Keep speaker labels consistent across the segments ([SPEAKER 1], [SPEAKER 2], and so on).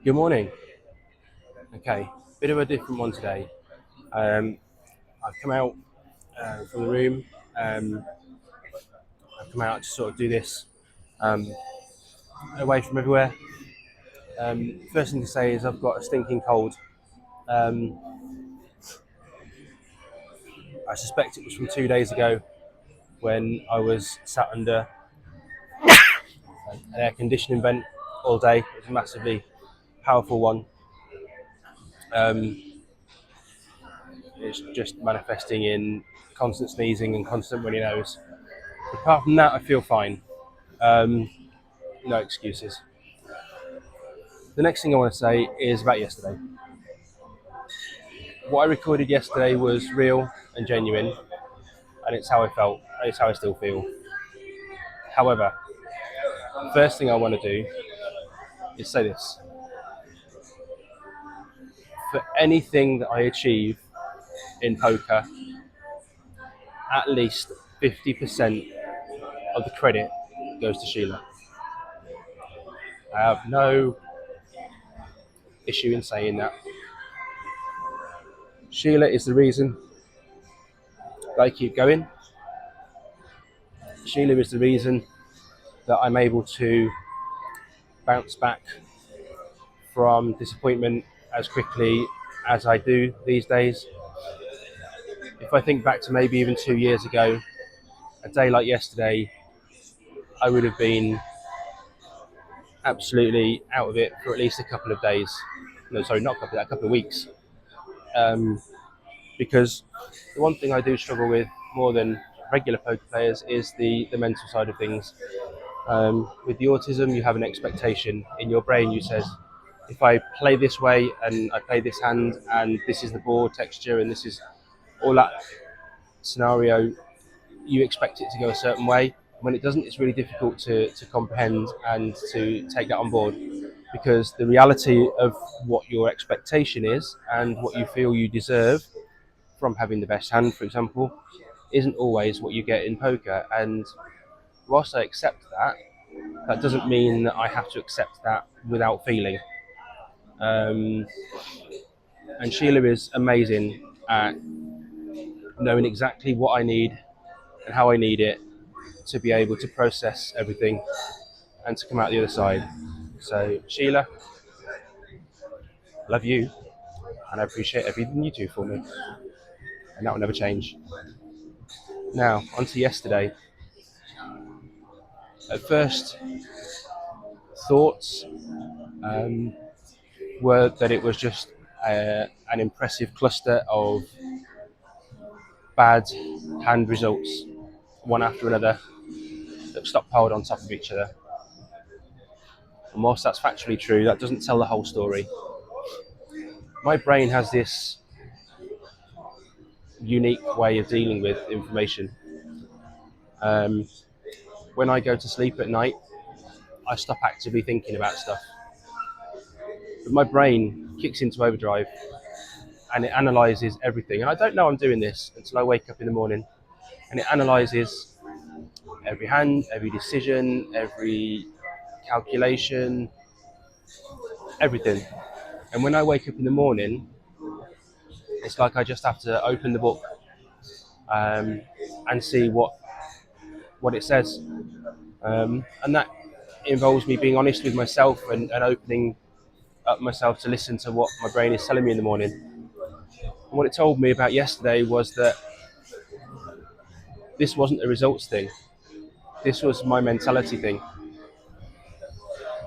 [SPEAKER 1] Good morning. Okay, bit of a different one today. Um, I've come out from the room. Um, I've come out to sort of do this um, away from everywhere. First thing to say is I've got a stinking cold. Um, I suspect it was from 2 days ago when I was sat under an air conditioning vent all day. It was a massively powerful one. Um, it's just manifesting in constant sneezing and constant runny nose. Apart from that, I feel fine. Um, no excuses. The next thing I want to say is about yesterday. What I recorded yesterday was real and genuine, and it's how I felt, and it's how I still feel. However, the first thing I want to do is say this. For anything that I achieve in poker, at least 50% of the credit goes to Sheila. I have no issue in saying that. Sheila is the reason that I keep going. Sheila is the reason that I'm able to bounce back from disappointment as quickly as I do these days. If I think back to maybe even 2 years ago, a day like yesterday, I would have been absolutely out of it for at least a couple of days. No, sorry, not a couple of weeks. Um, because the one thing I do struggle with more than regular poker players is the mental side of things. With the autism, you have an expectation in your brain. You says, if I play this way and I play this hand and this is the board texture and this is all that scenario, you expect it to go a certain way. When it doesn't, it's really difficult to comprehend and to take that on board because the reality of what your expectation is and what you feel you deserve from having the best hand, for example, isn't always what you get in poker. And whilst I accept that, that doesn't mean that I have to accept that without feeling. Um, and Sheila is amazing at knowing exactly what I need and how I need it to be able to process everything and to come out the other side. So, Sheila, I love you and I appreciate everything you do for me, and that will never change. Now, on to yesterday. At first, thoughts um, were that it was just an impressive cluster of bad hand results, one after another, that stockpiled on top of each other. And whilst that's factually true, that doesn't tell the whole story. My brain has this unique way of dealing with information. Um, when I go to sleep at night, I stop actively thinking about stuff. But my brain kicks into overdrive and it analyzes everything. And I don't know I'm doing this until I wake up in the morning and it analyzes every hand, every decision, every calculation, everything. And when I wake up in the morning, it's like I just have to open the book um, and see what it says. And that involves me being honest with myself and opening up myself to listen to what my brain is telling me in the morning. And what it told me about yesterday was that this wasn't a results thing. This was my mentality thing.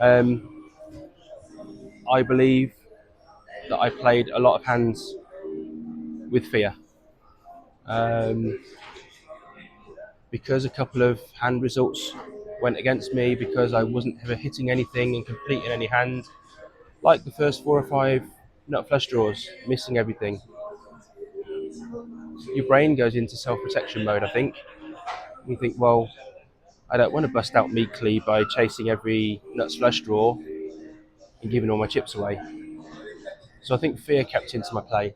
[SPEAKER 1] Um, I believe that I played a lot of hands with fear. Um, because a couple of hand results went against me, because I wasn't ever hitting anything and completing any hand, like the first 4 or 5 nut flush draws, missing everything. Your brain goes into self-protection mode, I think. You think, well, I don't want to bust out meekly by chasing every nuts flush draw and giving all my chips away. So I think fear kept into my play,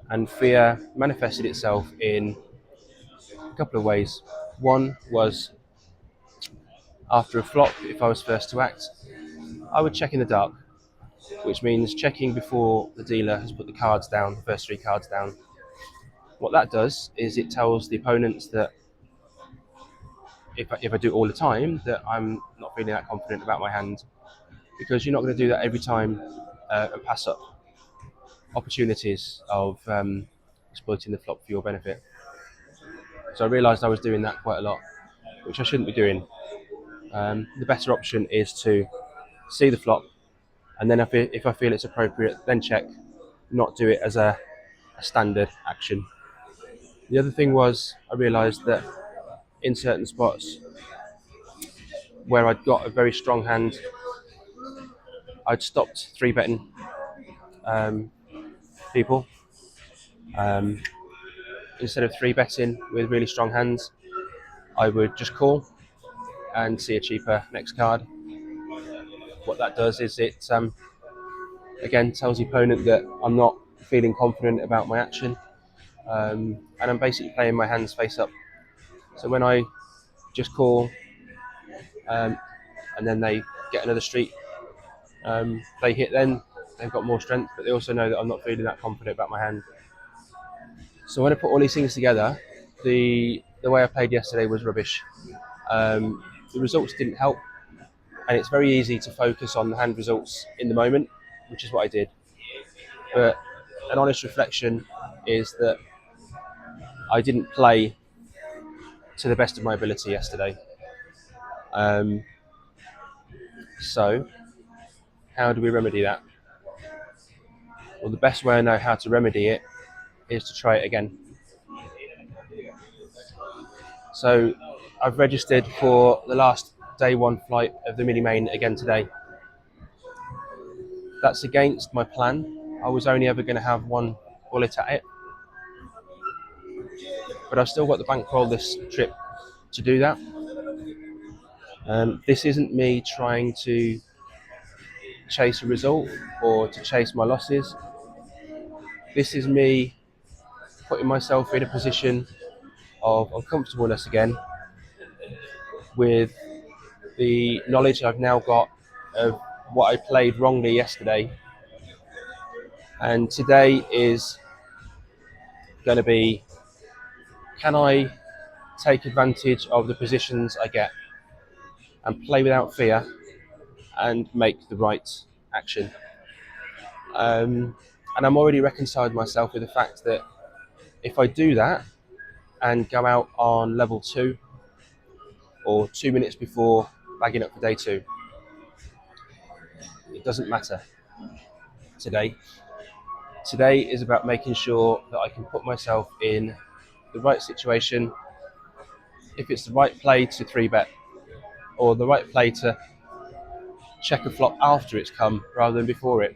[SPEAKER 1] and fear manifested itself in a couple of ways. One was after a flop, if I was first to act, I would check in the dark. which means checking before the dealer has put the cards down, the first 3 cards down. What that does is it tells the opponents that if I do it all the time, that I'm not feeling that confident about my hand, because you're not going to do that every time and pass up opportunities of exploiting the flop for your benefit. So I realised I was doing that quite a lot, which I shouldn't be doing. The better option is to see the flop, and then if I feel it's appropriate, then check, not do it as a standard action. The other thing was I realised that in certain spots where I'd got a very strong hand, I'd stopped 3-betting people. Um, Instead of 3-betting with really strong hands, I would just call and see a cheaper next card. What that does is it again tells the opponent that I'm not feeling confident about my action, and I'm basically playing my hands face up. So when I just call and then they get another street, they hit, then they've got more strength, but they also know that I'm not feeling that confident about my hand. So when I put all these things together, the way I played yesterday was rubbish. The results didn't help, and it's very easy to focus on the hand results in the moment, which is what I did. But an honest reflection is that I didn't play to the best of my ability yesterday. So how do we remedy that? Well, the best way I know how to remedy it is to try it again. So I've registered for the last day 1 flight of the Mini Main again today. That's against my plan. I was only ever going to have 1 bullet at it, but I've still got the bankroll this trip to do that. This isn't me trying to chase a result or to chase my losses. This is me putting myself in a position of uncomfortableness again, with the knowledge I've now got of what I played wrongly yesterday. And today is going to be, can I take advantage of the positions I get and play without fear and make the right action? And I'm already reconciled myself with the fact that if I do that and go out on level 2 or 2 minutes before bagging up for day 2, it doesn't matter today. Today is about making sure that I can put myself in the right situation. If it's the right play to 3-bet, or the right play to check a flop after it's come rather than before it,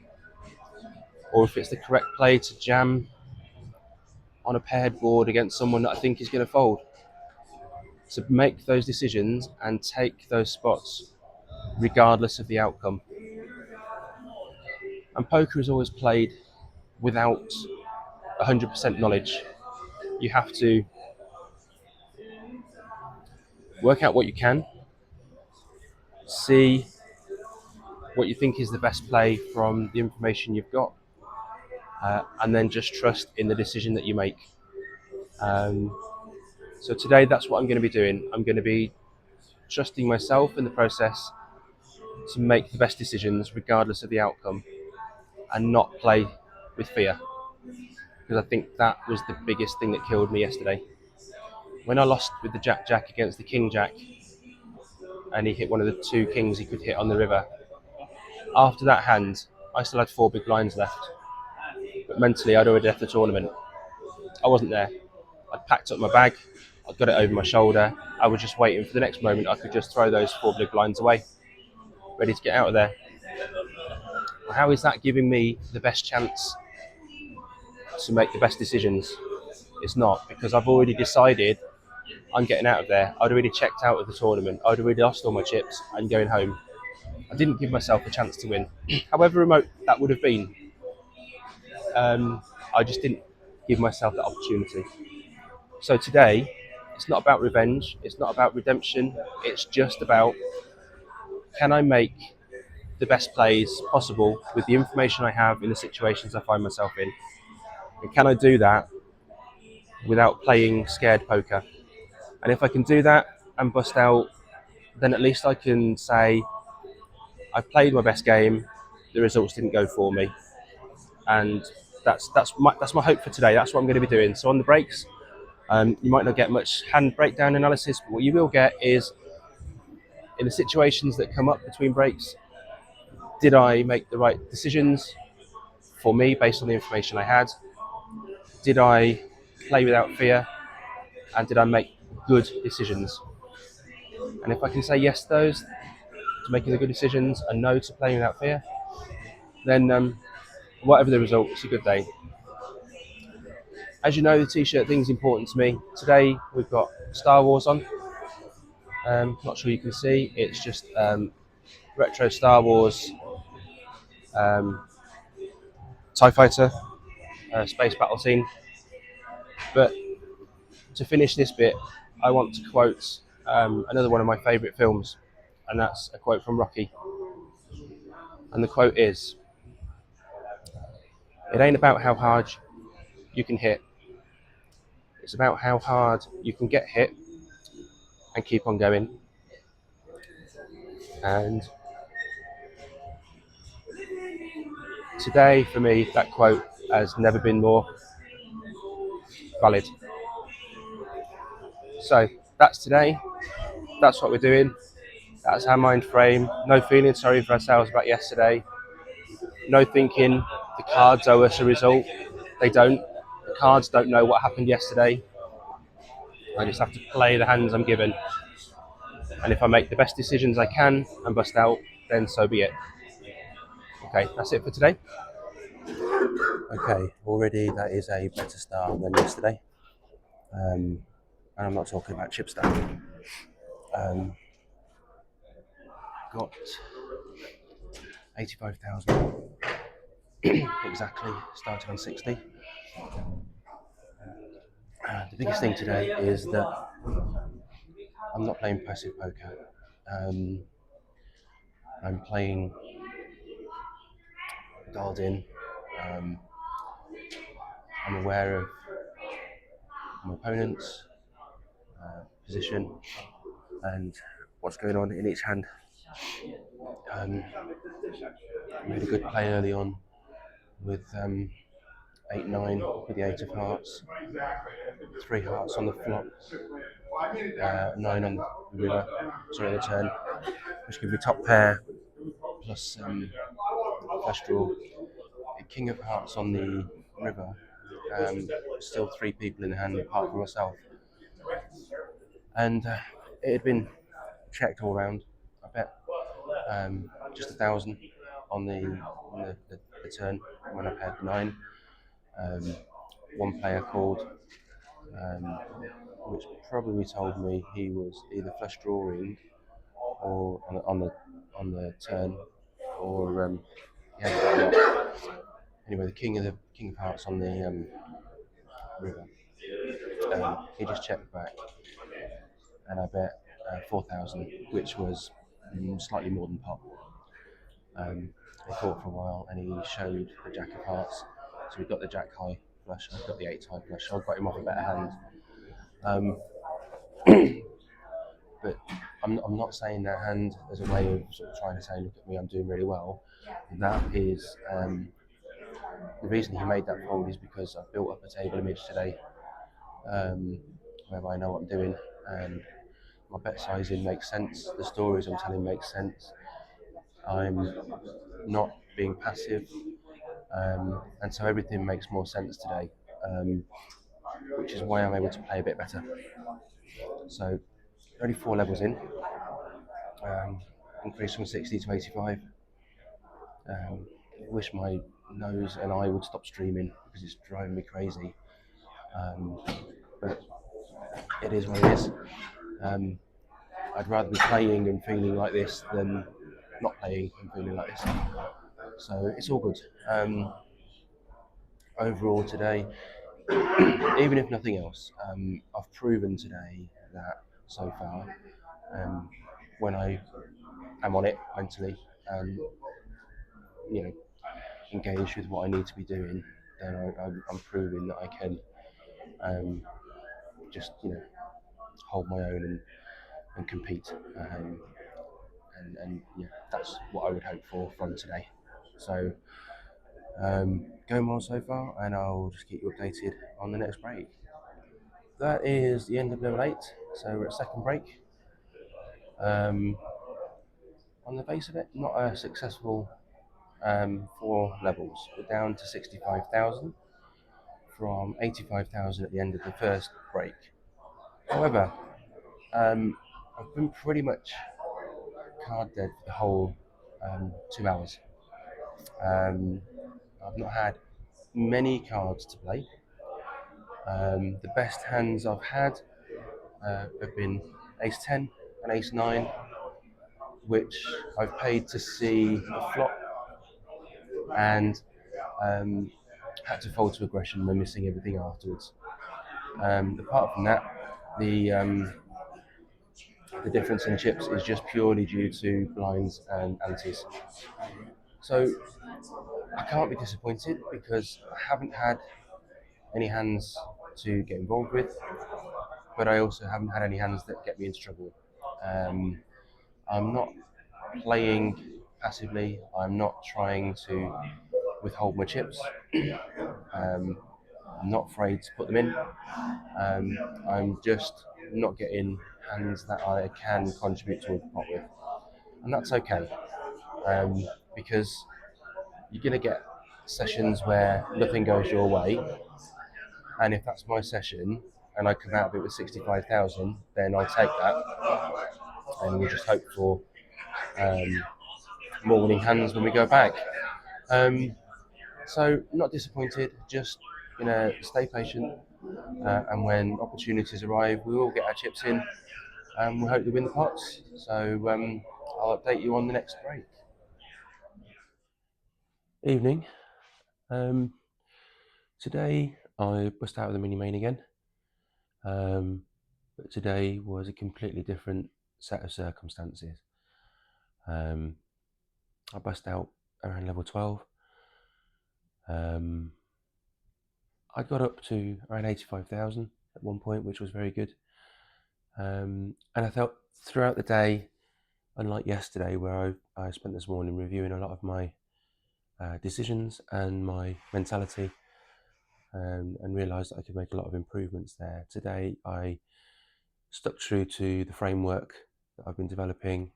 [SPEAKER 1] or if it's the correct play to jam on a paired board against someone that I think is going to fold. To make those decisions and take those spots regardless of the outcome. And poker is always played without 100% knowledge. You have to work out what you can, see what you think is the best play from the information you've got, and then just trust in the decision that you make. So today, that's what I'm going to be doing. I'm going to be trusting myself in the process to make the best decisions regardless of the outcome, and not play with fear, because I think that was the biggest thing that killed me yesterday. When I lost with the Jack-Jack against the King-Jack, and he hit one of the 2 kings he could hit on the river, after that hand, I still had 4 big blinds left. But mentally, I'd already left the tournament. I wasn't there. I'd packed up my bag, I'd got it over my shoulder, I was just waiting for the next moment I could just throw those 4 big blinds away, ready to get out of there. How is that giving me the best chance to make the best decisions? It's not, because I've already decided I'm getting out of there. I'd already checked out of the tournament. I'd already lost all my chips. I'm going home. I didn't give myself a chance to win. However remote that would have been, I just didn't give myself that opportunity. So today, it's not about revenge. It's not about redemption. It's just about, can I make the best plays possible with the information I have in the situations I find myself in. And can I do that without playing scared poker? And if I can do that and bust out, then at least I can say I played my best game. The results didn't go for me, and that's my hope for today. That's what I'm going to be doing. So on the breaks, you might not get much hand breakdown analysis, but what you will get is in the situations that come up between breaks, did I make the right decisions for me based on the information I had? Did I play without fear? And did I make good decisions? And if I can say yes to those, to making the good decisions, and no to playing without fear, then whatever the result, it's a good day. As you know, the t-shirt thing is important to me. Today we've got Star Wars on. Not sure you can see. It's just retro Star Wars um, TIE Fighter space battle scene. But to finish this bit, I want to quote another one of my favourite films, and that's a quote from Rocky. And the quote is, "It ain't about how hard you can hit. It's about how hard you can get hit and keep on going." And today, for me, that quote has never been more valid. So that's today. That's what we're doing. That's our mind frame. No feeling sorry for ourselves about yesterday. No thinking the cards owe us a result. They don't. The cards don't know what happened yesterday. I just have to play the hands I'm given. And if I make the best decisions I can and bust out, then so be it. Okay, that's it for today. Okay, already that is a better start than yesterday. And I'm not talking about chip stack. Got 85,000 exactly, started on 60. The biggest thing today is that I'm not playing passive poker. I'm playing dialed in. Um, I'm aware of my opponent's position and what's going on in each hand. Made a good play early on with 8-9 with the 8 of hearts, 3 hearts on the flop, 9 on the river, sorry, the turn, which gives me top pair plus flush draw. King of hearts on the river, still 3 people in the hand apart from myself. And it had been checked all round. I bet just 1,000 on the turn when I paired 9. One player called, which probably told me he was either flush drawing or on the turn, or he hadn't got a lot. Anyway, the king of hearts on the river. He just checked back, and I bet 4,000, which was slightly more than pot. He thought for a while, and he showed the jack of hearts. So we got the jack high flush, I've got the 8 high flush. So I got him off a better hand. But I'm not saying that hand as a way of sort of trying to say, look at me, I'm doing really well. That is the reason he made that fold is because I've built up a table image today, where I know what I'm doing, and my bet sizing makes sense. The stories I'm telling make sense. I'm not being passive, and so everything makes more sense today, which is why I'm able to play a bit better. So only 4 levels in, increase from 60 to 85. Wish my nose and eye would stop streaming because it's driving me crazy. But it is what it is. I'd rather be playing and feeling like this than not playing and feeling like this. So it's all good. Overall today, even if nothing else, I've proven today that so far, when I am on it mentally, engaged with what I need to be doing, then I'm proving that I can um, just hold my own and compete. And that's what I would hope for from today. So going well so far, and I'll just keep you updated on the next break. That is the end of level 8, so we're at second break. On the face of it, not a successful 4 levels. We're down to 65,000 from 85,000 at the end of the first break. However, I've been pretty much card dead for the whole 2 hours. I've not had many cards to play. The best hands I've had have been Ace 10 and Ace 9, which I've paid to see a flop and had to fold to aggression when missing everything afterwards. Apart from that, the difference in chips is just purely due to blinds and antes. So I can't be disappointed because I haven't had any hands to get involved with, but I also haven't had any hands that get me into trouble. I'm not playing passively. I'm not trying to withhold my chips. I'm not afraid to put them in. I'm just not getting hands that I can contribute towards the pot with, and that's okay because you're going to get sessions where nothing goes your way, and if that's my session and I come out of it with 65,000, then I'll take that, and we'll just hope for more winning hands when we go back. So not disappointed, just stay patient, and when opportunities arrive, we will get our chips in, and we hope to win the pots. So I'll update you on the next break. Evening. Today I bust out of the mini main again, but today was a completely different set of circumstances. I bust out around level 12. I got up to around 85,000 at one point, which was very good. And I felt throughout the day, unlike yesterday, where I spent this morning reviewing a lot of my decisions and my mentality, and realised that I could make a lot of improvements there. Today, I stuck true to the framework that I've been developing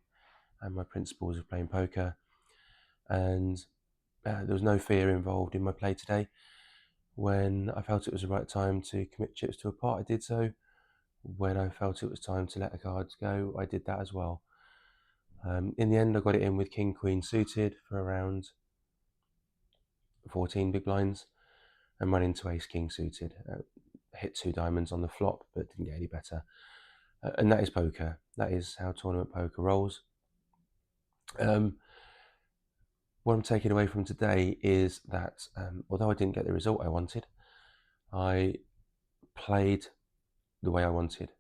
[SPEAKER 1] and my principles of playing poker, and there was no fear involved in my play today. When I felt it was the right time to commit chips to a pot, I did so. When I felt it was time to let the cards go, I did that as well. In the end, I got it in with King Queen suited for around 14 big blinds and ran into Ace King suited. Hit 2 diamonds on the flop, but didn't get any better. And that is poker. That is how tournament poker rolls. What I'm taking away from today is that although I didn't get the result I wanted, I played the way I wanted.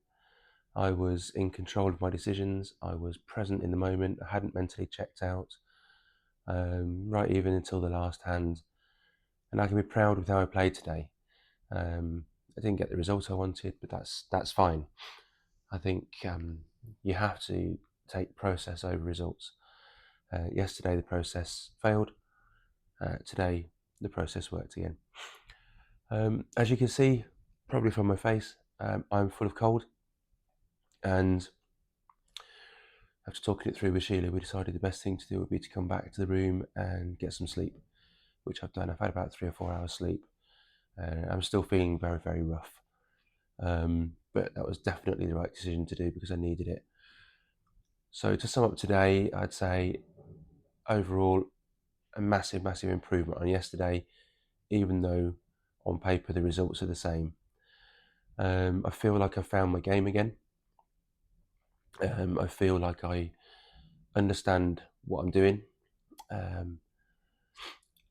[SPEAKER 1] I was in control of my decisions. I was present in the moment. I hadn't mentally checked out, right even until the last hand. And I can be proud with how I played today. I didn't get the result I wanted, but that's fine. I think you have to take process over results. Yesterday the process failed. Today the process worked again. As you can see, probably from my face, I'm full of cold, and after talking it through with Sheila, we decided the best thing to do would be to come back to the room and get some sleep, which I've done. I've had about 3 or 4 hours sleep. I'm still feeling very, very rough, but that was definitely the right decision to do because I needed it. So to sum up today, I'd say overall a massive, massive improvement on yesterday, even though on paper the results are the same. I feel like I found my game again. I feel like I understand what I'm doing,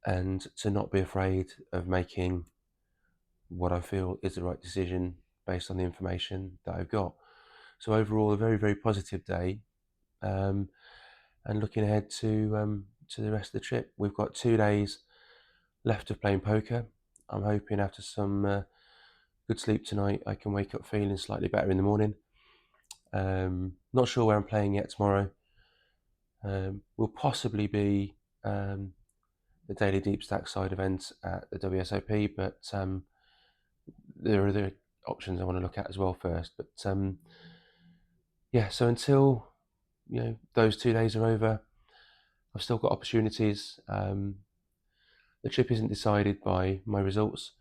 [SPEAKER 1] and to not be afraid of making what I feel is the right decision based on the information that I've got. So overall, a very, very positive day, and looking ahead to to the rest of the trip. We've got 2 days left of playing poker. I'm hoping after some good sleep tonight, I can wake up feeling slightly better in the morning. Not sure where I'm playing yet tomorrow. Will possibly be the daily deep stack side event at the WSOP, but there are other options I want to look at as well first. But yeah, so until those 2 days are over, I've still got opportunities. The trip isn't decided by my results.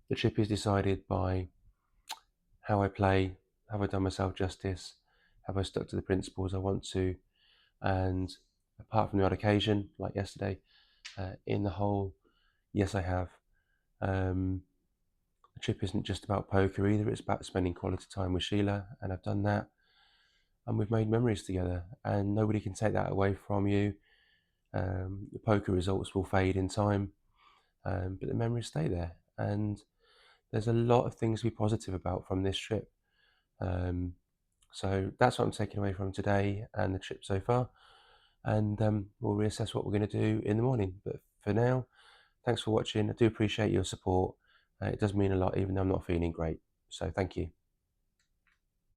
[SPEAKER 1] The trip is decided by how I play. Have I done myself justice? Have I stuck to the principles I want to? And apart from the odd occasion, like yesterday, in the whole, yes, I have. The trip isn't just about poker either. It's about spending quality time with Sheila, and I've done that. And we've made memories together, and nobody can take that away from you. The poker results will fade in time, but the memories stay there. And there's a lot of things to be positive about from this trip. So that's what I'm taking away from today and the trip so far. And we'll reassess what we're going to do in the morning. But for now, thanks for watching. I do appreciate your support. It does mean a lot, even though I'm not feeling great. So thank you.